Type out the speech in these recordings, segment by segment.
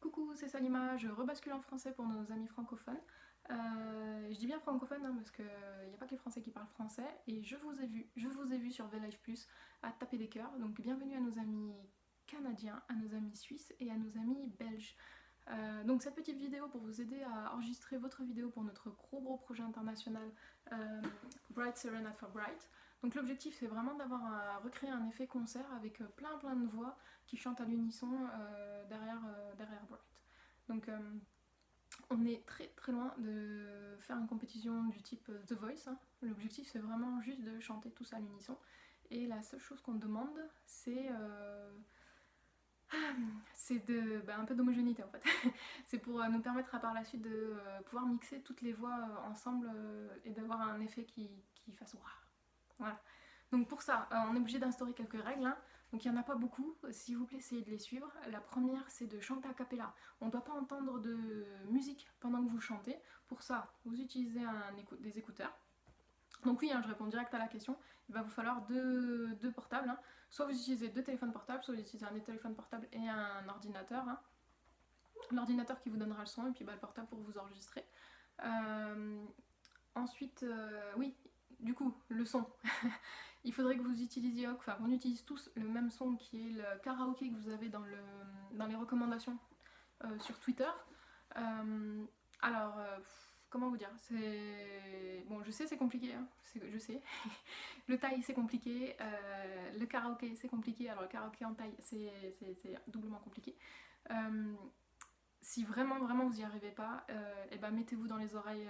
Coucou, c'est Salima, je rebascule en français pour nos amis francophones. Je dis bien francophones parce qu'il n'y a pas que les Français qui parlent français. Et je vous ai vu sur VLive Plus à taper des cœurs. Donc bienvenue à nos amis canadiens, à nos amis suisses et à nos amis belges. Donc cette petite vidéo pour vous aider à enregistrer votre vidéo pour notre gros projet international Bright Serenade for Bright. Donc l'objectif c'est vraiment d'avoir à recréer un effet concert avec plein de voix qui chantent à l'unisson derrière Bright. Donc on est très loin de faire une compétition du type The Voice, hein. L'objectif c'est vraiment juste de chanter tous à l'unisson. Et la seule chose qu'on demande c'est un peu d'homogénéité en fait. C'est pour nous permettre par la suite de pouvoir mixer toutes les voix ensemble et d'avoir un effet qui fasse waouh. Voilà. Donc pour ça, on est obligé d'instaurer quelques règles, hein. Donc il n'y en a pas beaucoup, s'il vous plaît essayez de les suivre. La première c'est de chanter a cappella. On ne doit pas entendre de musique pendant que vous chantez. Pour ça, vous utilisez des écouteurs. Donc oui, hein, je réponds direct à la question. Il va vous falloir deux portables, hein. Soit vous utilisez deux téléphones portables, soit vous utilisez un téléphone portable et un ordinateur, hein. L'ordinateur qui vous donnera le son et puis le portable pour vous enregistrer. Ensuite, oui, du coup, le son. Il faudrait que vous utilisiez, enfin on utilise tous le même son qui est le karaoké que vous avez dans les recommandations sur Twitter. Alors, comment vous dire, bon, je sais c'est compliqué, hein, je sais. Le thaï c'est compliqué, le karaoké c'est compliqué, alors le karaoké en thaï c'est doublement compliqué. Si vraiment vous n'y arrivez pas, et ben mettez-vous dans les oreilles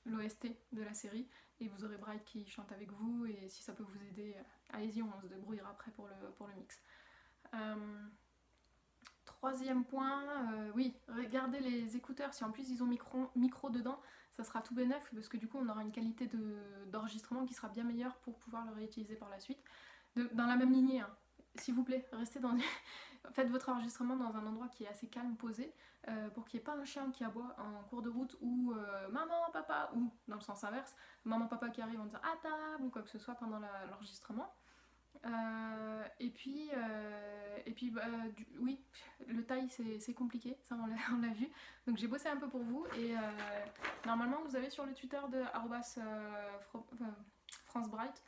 l'OST de la série et vous aurez Bright qui chante avec vous, et si ça peut vous aider, allez-y, on se débrouillera après pour le mix. Troisième point, oui, regardez les écouteurs, si en plus ils ont micro dedans, ça sera tout bénef parce que du coup on aura une qualité d'enregistrement qui sera bien meilleure pour pouvoir le réutiliser par la suite. Dans la même lignée, hein. S'il vous plaît, faites votre enregistrement dans un endroit qui est assez calme, posé, pour qu'il n'y ait pas un chien qui aboie en cours de route ou maman, papa, ou dans le sens inverse, maman, papa qui arrive en disant à table ou quoi que ce soit pendant l'enregistrement. Oui, le taille c'est compliqué, ça on l'a vu. Donc j'ai bossé un peu pour vous et normalement vous avez sur le Twitter de @francebright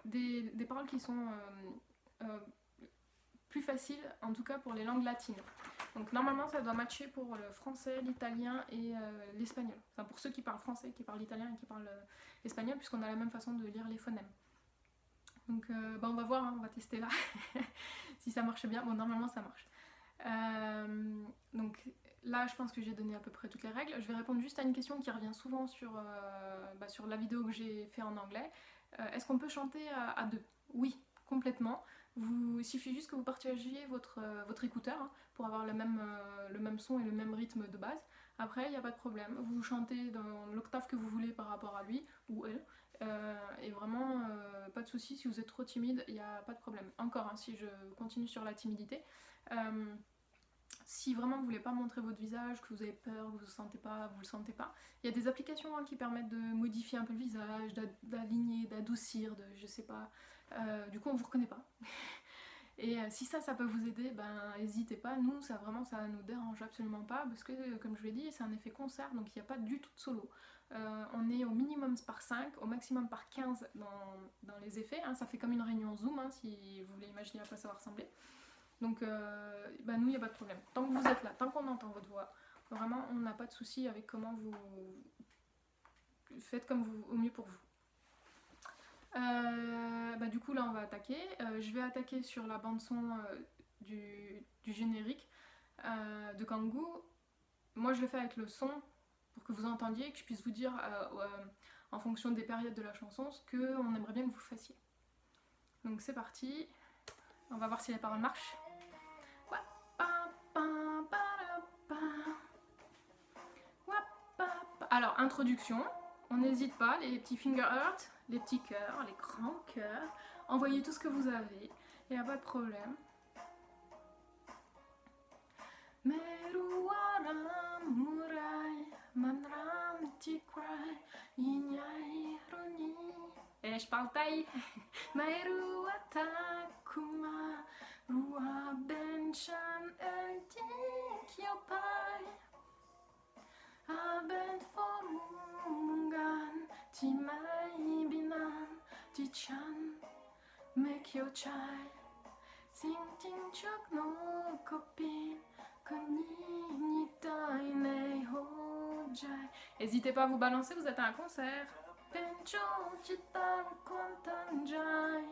des paroles qui sont plus faciles, en tout cas pour les langues latines. Donc normalement ça doit matcher pour le français, l'italien et l'espagnol. Enfin pour ceux qui parlent français, qui parlent italien et qui parlent espagnol, puisqu'on a la même façon de lire les phonèmes. Donc on va voir, hein, on va tester là si ça marche bien. Bon, normalement ça marche. Donc là je pense que j'ai donné à peu près toutes les règles. Je vais répondre juste à une question qui revient souvent sur la vidéo que j'ai fait en anglais. Est-ce qu'on peut chanter à deux? Oui, complètement. Il suffit juste que vous partagiez votre écouteur, hein, pour avoir le même son et le même rythme de base. Après, il n'y a pas de problème. Vous chantez dans l'octave que vous voulez par rapport à lui ou elle. Et vraiment, pas de souci. Si vous êtes trop timide, il n'y a pas de problème. Encore, hein, si je continue sur la timidité. Si vraiment vous voulez pas montrer votre visage, que vous avez peur, que vous le sentez pas, il y a des applications, hein, qui permettent de modifier un peu le visage, d'aligner, d'adoucir, je sais pas. Du coup on vous reconnaît pas. Et si ça peut vous aider, ben n'hésitez pas. Nous ça nous dérange absolument pas parce que comme je vous l'ai dit c'est un effet concert, donc il n'y a pas du tout de solo. On est au minimum par 5, au maximum par 15 dans les effets, hein. Ça fait comme une réunion Zoom, hein, si vous voulez imaginer à quoi ça va ressembler. Donc nous il n'y a pas de problème. Tant que vous êtes là, tant qu'on entend votre voix, vraiment on n'a pas de souci avec comment vous faites au mieux pour vous. Du coup là on va attaquer. Je vais attaquer sur la bande son du générique de Kangoo. Moi je le fais avec le son pour que vous entendiez, que je puisse vous dire en fonction des périodes de la chanson ce qu'on aimerait bien que vous fassiez. Donc c'est parti, on va voir si les paroles marchent. Alors, introduction, on n'hésite pas, les petits finger hearts, les petits cœurs, les grands cœurs, envoyez tout ce que vous avez, il n'y a pas de problème. Et je parle thaï. ben forungan, ti mai binan, ti chan, make your child. Sing ting chok no copine, koni tai nei ho jai. N'hésitez pas à vous balancer, vous êtes à un concert. Pencho chitan kontan jai,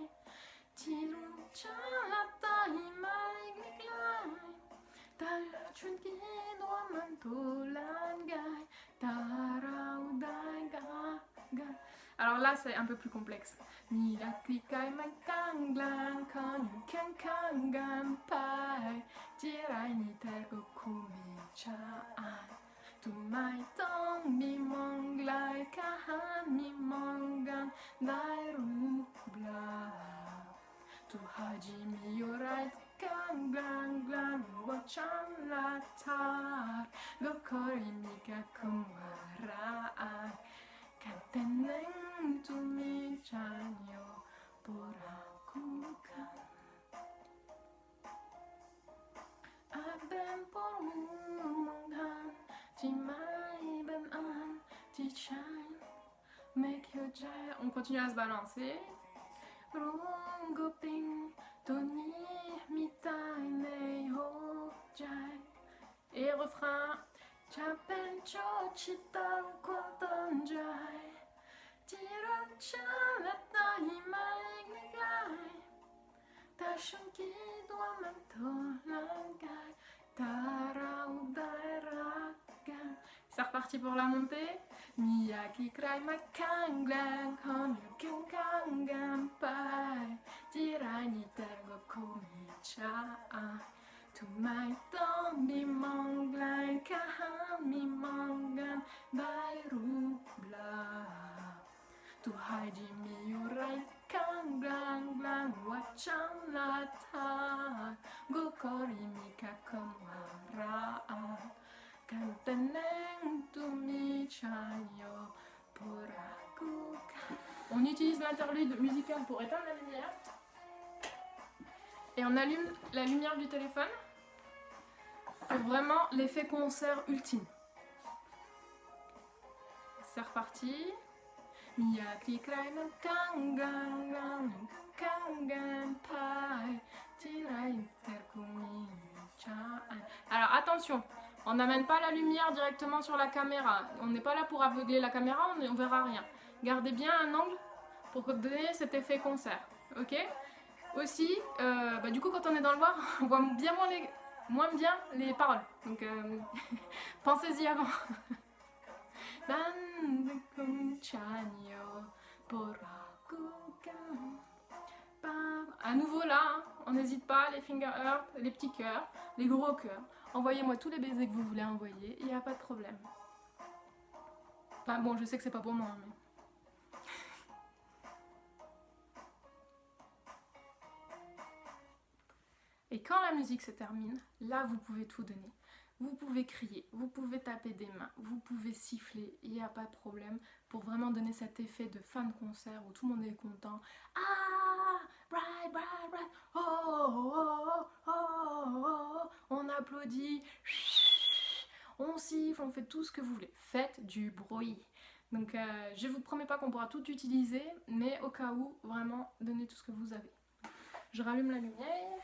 tirun chalata imai gliglai. Alors là c'est un peu plus complexe. Tu mai tong mi mong lai kahan mi mongan dai ru bla. Tu haji mi yorai gang gang gang wachan la tar gokori mi ka kumara kanteneng tu mi chanyo porakukan. Aben porungan ti mai ben an ti chan make your jai. On continue à se balancer. Rongo ping Tony mitai nei ho jai. Et refrain. Chapen cho chitan kwantan jai. Tiran chalata himai gliglai. Ta shunki doa manto langai. Tarau dairagan. C'est reparti pour la montée. Miyaki cry ma kanglang kon yu kangam pai. Tirai ni tergo komi cha. Tu mai ton mi monglai kahan mi mongan dai ru bla. Tu haji mi yurai kang glang glang wachan la ta. Gokori mi ka komara. Kanteneng tu mi chanyo porakukan. On utilise l'interlude musical pour éteindre la lumière. Et on allume la lumière du téléphone pour vraiment l'effet concert ultime. C'est reparti. Miyaki krainen kangan kangan pai tirai terkumi chan. Alors attention, on n'amène pas la lumière directement sur la caméra. On n'est pas là pour aveugler la caméra, on verra rien. Gardez bien un angle pour donner cet effet concert. Ok? Aussi, du coup quand on est dans le noir, on voit moins bien les paroles. Donc pensez-y avant. À nouveau là, hein, on n'hésite pas, les finger hearts, les petits cœurs, les gros cœurs. Envoyez-moi tous les baisers que vous voulez envoyer, il n'y a pas de problème. Enfin bon, je sais que c'est pas pour moi, mais... Et quand la musique se termine, là vous pouvez tout donner. Vous pouvez crier, vous pouvez taper des mains, vous pouvez siffler, il n'y a pas de problème pour vraiment donner cet effet de fin de concert où tout le monde est content. Ah, bright, bright, bright, oh, oh, oh, oh, oh, oh. On applaudit, on siffle, on fait tout ce que vous voulez. Faites du bruit. Donc je vous promets pas qu'on pourra tout utiliser, mais au cas où, vraiment, donnez tout ce que vous avez. Je rallume la lumière.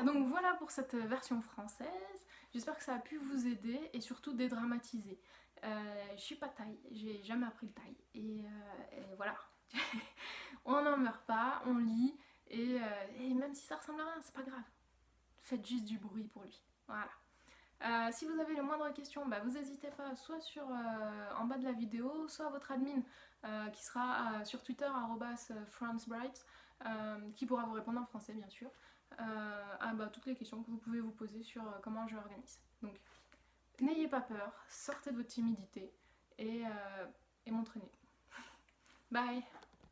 Donc voilà pour cette version française, j'espère que ça a pu vous aider et surtout dédramatiser. Je suis pas thaï, j'ai jamais appris le thaï et voilà. On n'en meurt pas, on lit et même si ça ressemble à rien, c'est pas grave. Faites juste du bruit pour lui, voilà. Si vous avez le moindre question, vous n'hésitez pas soit en bas de la vidéo, soit à votre admin qui sera sur Twitter @francebright qui pourra vous répondre en français bien sûr. Toutes les questions que vous pouvez vous poser sur comment je organise. Donc n'ayez pas peur, sortez de votre timidité et montrez-nous. Bye.